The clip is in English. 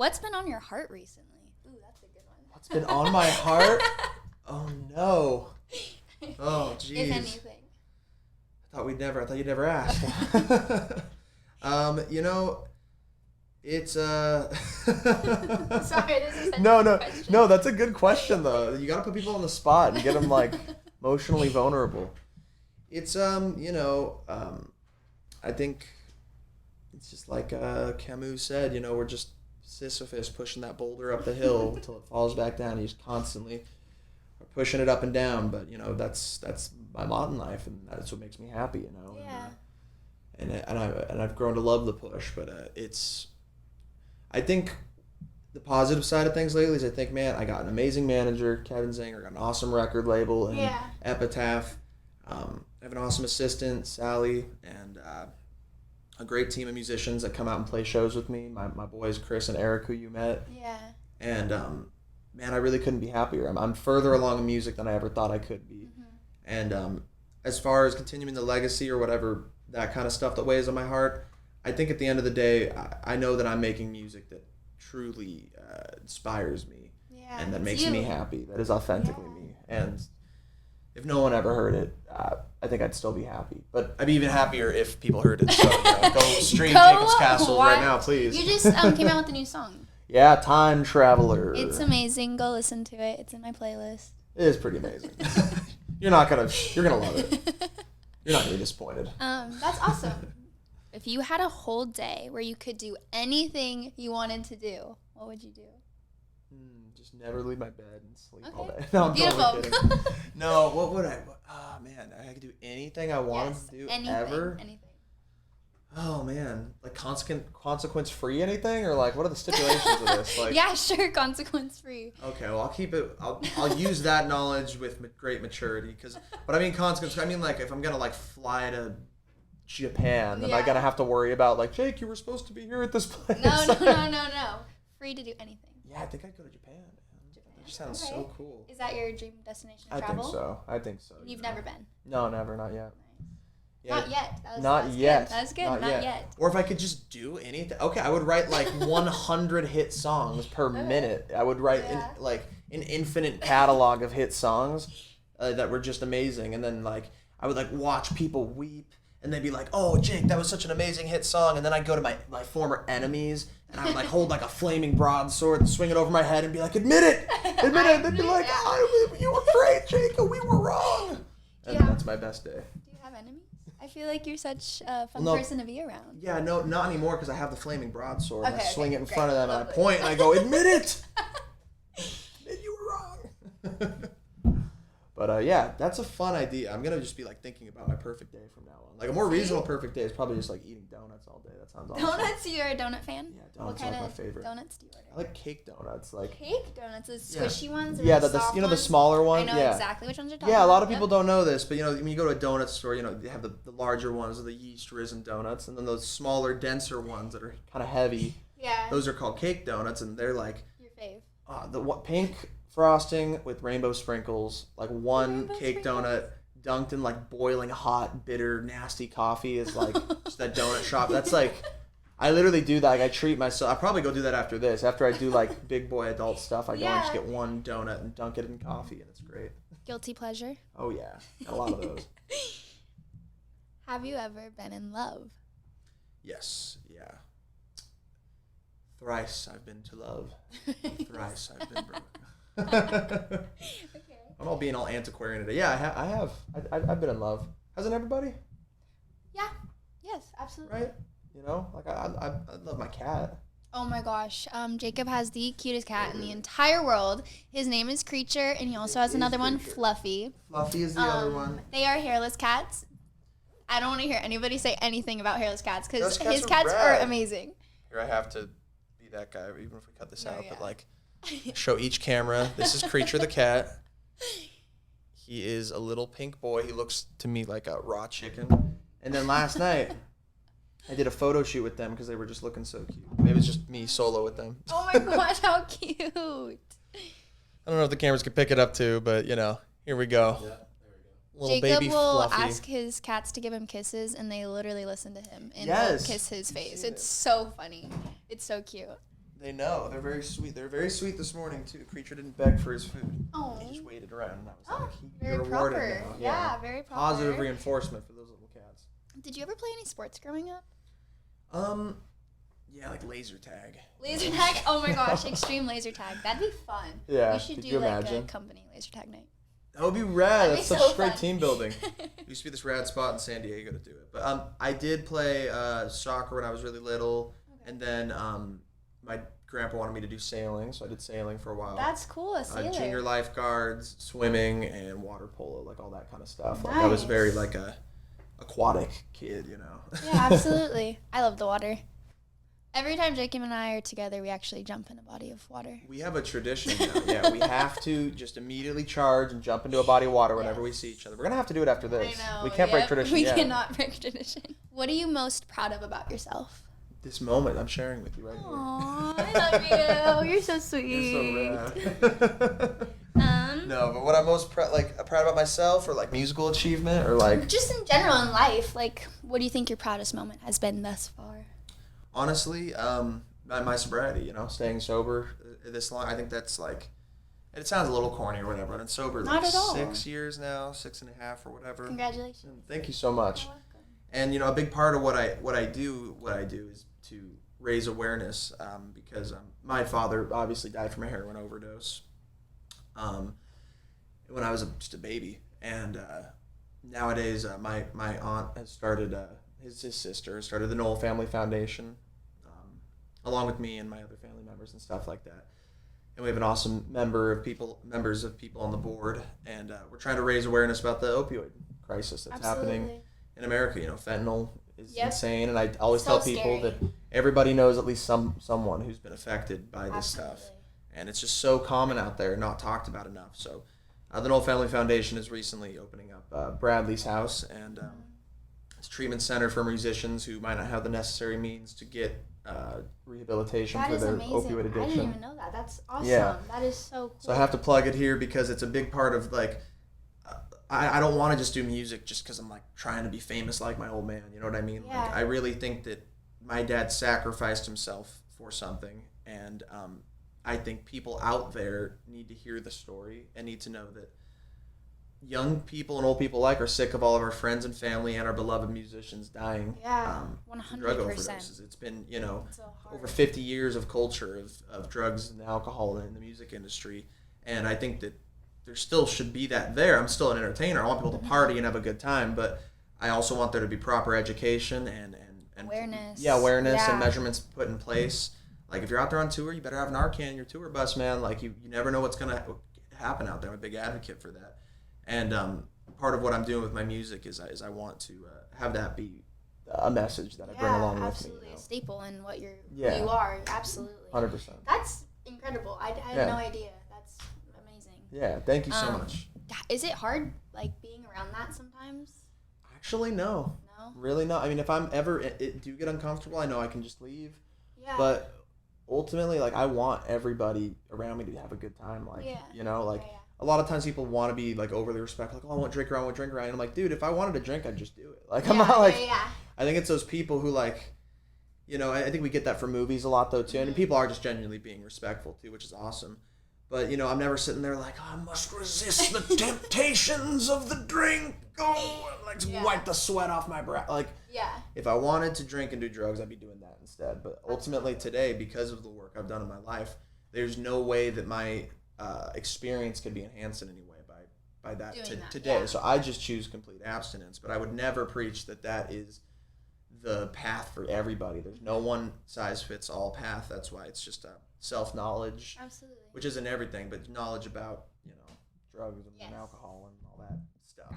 What's been on your heart recently? Ooh, that's a good one. What's been on my heart? Oh, no. Oh, jeez. If anything. I thought you'd never ask. It's Sorry, this is a no, question. no, that's a good question though. You gotta put people on the spot and get them like emotionally vulnerable. It's I think it's just like Camus said. We're just Sisyphus pushing that boulder up the hill until it falls back down. You just constantly are pushing it up and down. But that's my lot in life, and that's what makes me happy. Yeah. And I've grown to love the push, but I think the positive side of things lately is I think, man, I got an amazing manager, Kevin Zanger, got an awesome record label and Epitaph. I have an awesome assistant, Sally, and a great team of musicians that come out and play shows with me. My boys, Chris and Eric, who you met. Yeah. And man, I really couldn't be happier. I'm further along in music than I ever thought I could be. Mm-hmm. And as far as continuing the legacy or whatever, that kind of stuff that weighs on my heart, I think at the end of the day, I know that I'm making music that truly inspires me and that makes me happy, that is authentically me. And if no one ever heard it, I think I'd still be happy. But I'd be even happier if people heard it. So go stream Jakob's Castle right now, please. You just came out with a new song. Yeah, Time Traveler. It's amazing. Go listen to it. It's in my playlist. It is pretty amazing. You're gonna love it. You're not gonna be disappointed. That's awesome. If you had a whole day where you could do anything you wanted to do, what would you do? Just never leave my bed and sleep all Okay. day. No, I'm Beautiful. totally kidding. No, what would I? Oh man, I could do anything I wanted to do ever. Anything. Oh man, like consequence free anything, or like what are the stipulations of this? Like, yeah, sure, consequence free. Okay, well I'll keep it. I'll use that knowledge with great maturity, but I mean consequence. I mean like if I'm gonna like fly to Japan, am I gonna have to worry about like Jake, you were supposed to be here at this place? No. Free to do anything. Yeah, I think I'd go to Japan. That just sounds so cool. Is that your dream destination to travel? I think so. You've never been? No, never, not yet. Yeah. Not yet. Not yet. That's good. Not yet. Or if I could just do anything. Okay, I would write like 100 hit songs per minute. I would write an infinite catalog of hit songs that were just amazing, and then like I would like watch people weep. And they'd be like, "Oh, Jake, that was such an amazing hit song." And then I'd go to my former enemies, and I would like hold like a flaming broadsword and swing it over my head and be like, "Admit it, admit it." They'd be like, "You were great, Jake, and we were wrong." And that's my best day. Do you have enemies? I feel like you're such a fun person to be around. Yeah, no, not anymore because I have the flaming broadsword. And I swing it in front of them, and I point, and I go, "Admit it, admit you were wrong." But yeah, that's a fun idea. I'm gonna just be like thinking about my perfect day from now on. Like a more reasonable perfect day is probably just like eating donuts all day. That sounds awesome. Donuts? You're a donut fan? Yeah, donuts are like my favorite. Donuts do you order? I like cake donuts. Like cake donuts, the squishy ones. Or yeah, the soft the smaller one. I know exactly which ones you're talking about. Yeah, a lot of about. people don't know this, but when you go to a donut store, they have the larger ones, the yeast risen donuts, and then those smaller, denser ones that are kind of heavy. Yeah. Those are called cake donuts, and they're like your fave. The pink frosting with rainbow sprinkles, like one cake donut dunked in like boiling hot, bitter, nasty coffee is like just that donut shop. That's like, I literally do that. Like I treat myself. I probably go do that after this. After I do like big boy adult stuff, I go and just get one donut and dunk it in coffee, and it's great. Guilty pleasure? Oh yeah, a lot of those. Have you ever been in love? Yes, yeah. Thrice I've been to love. Thrice I've been broken. Okay. I'm all being all antiquarian today. Yeah, I have. I've been in love. Hasn't everybody? Yeah. Yes, absolutely. Right? Like I love my cat. Oh my gosh. Jacob has the cutest cat in the entire world. His name is Creature, and he also has another one, Fluffy. Fluffy is the other one. They are hairless cats. I don't want to hear anybody say anything about hairless cats because his cats cats are amazing. Here, I have to be that guy, even if we cut this out. Yeah. But like, show each camera. This is Creature the cat. He is a little pink boy. He looks to me like a raw chicken. And then last night, I did a photo shoot with them because they were just looking so cute. Maybe it's just me solo with them. Oh my gosh, how cute. I don't know if the cameras could pick it up too, but here we go. Yeah, there we go. Little Jacob baby will Fluffy. ask his cats to give him kisses, and they literally listen to him and will kiss his face. It's so funny. It's so cute. They know. They're very sweet. They're very sweet this morning too. Creature didn't beg for his food. Oh. He just waited around, and I was like, Very "You're rewarded proper. now." Yeah, very proper. Positive reinforcement for those little cats. Did you ever play any sports growing up? Yeah, like laser tag. Laser tag? Oh my gosh, extreme laser tag. That'd be fun. Yeah. We should Could do you like imagine? a company laser tag night. That would be rad. That'd That's be such so great fun. team building. There used to be this rad spot in San Diego to do it. But I did play soccer when I was really little, and then my grandpa wanted me to do sailing, so I did sailing for a while. That's cool, a sailor. Junior lifeguards, swimming, and water polo, like all that kind of stuff. Like I was very like a aquatic kid, you know. Yeah, absolutely. I love the water. Every time Jacob and I are together, we actually jump in a body of water. We have a tradition now. Yeah, we have to just immediately charge and jump into a body of water whenever we see each other. We're going to have to do it after this. I know. We can't break tradition We yet. cannot break tradition. What are you most proud of about yourself? This moment I'm sharing with you right Aww, I love you. You're so sweet. here. You're so rad. No, but what I'm most proud about myself, or like musical achievement, or like just in general in life, like what do you think your proudest moment has been thus far? honestly, my sobriety, you know, staying sober this long. I think that's like, it sounds a little corny or whatever, but I'm sober Not like at all. 6 years now, 6.5 or whatever. Congratulations. And thank you so much. You're welcome. And you know, a big part of what I do is to raise awareness, because my father obviously died from a heroin overdose when I was just a baby, and nowadays my aunt has started his sister started the Nowell Family Foundation, along with me and my other family members and stuff like that. And we have an awesome members of people on the board, and we're trying to raise awareness about the opioid crisis that's happening in America. You know, fentanyl is insane, and I always tell people that everybody knows at least someone who's been affected by this stuff, and it's just so common out there, not talked about enough. So, the Nowell Family Foundation is recently opening up Bradley's house, and it's a treatment center for musicians who might not have the necessary means to get rehabilitation for their opioid addiction. I didn't even know that. That's awesome. Yeah. That is so cool. So I have to plug it here because it's a big part of like, I don't want to just do music just because I'm like trying to be famous like my old man. You know what I mean? Yeah. Like, I really think that my dad sacrificed himself for something, and I think people out there need to hear the story and need to know that young people and old people alike are sick of all of our friends and family and our beloved musicians dying. Yeah, from drug 100%. overdoses. It's been, you know, So hard. over 50 years of culture of drugs and alcohol in the music industry, and I think that there still should be that there. I'm still an entertainer. I want people to party and have a good time, but I also want there to be proper education and awareness. Yeah, awareness Yeah. and measurements put in place. Like if you're out there on tour, you better have Narcan in your tour bus, man. Like you never know what's gonna happen out there. I'm a big advocate for that. And part of what I'm doing with my music is I want to have that be a message that I bring along with me. Absolutely, You know? a staple in what you Yeah. are. Absolutely. 100%. That's incredible. I had no idea. That's amazing. Yeah, thank you so much. Is it hard, like being around that sometimes? Actually, no. No. Really not. I mean, if I'm ever do get uncomfortable, I know I can just leave. Yeah. But ultimately, like I want everybody around me to have a good time. Like you know, like. Yeah. A lot of times people want to be like overly respectful, like, oh, I want to drink around, And I'm like, dude, if I wanted to drink, I'd just do it. Like, I'm not like, I think it's those people who like, you know, I think we get that from movies a lot though too. And people are just genuinely being respectful too, which is awesome. But, you know, I'm never sitting there like, oh, I must resist the temptations of the drink. Oh, like wipe the sweat off my brow. Like, if I wanted to drink and do drugs, I'd be doing that instead. But ultimately today, because of the work I've done in my life, there's no way that my experience could be enhanced in any way by that today. Yeah. So I just choose complete abstinence, but I would never preach that is the path for everybody. There's no one size fits all path. That's why it's just a self-knowledge, which isn't everything, but knowledge about, you know, drugs and alcohol and all that stuff.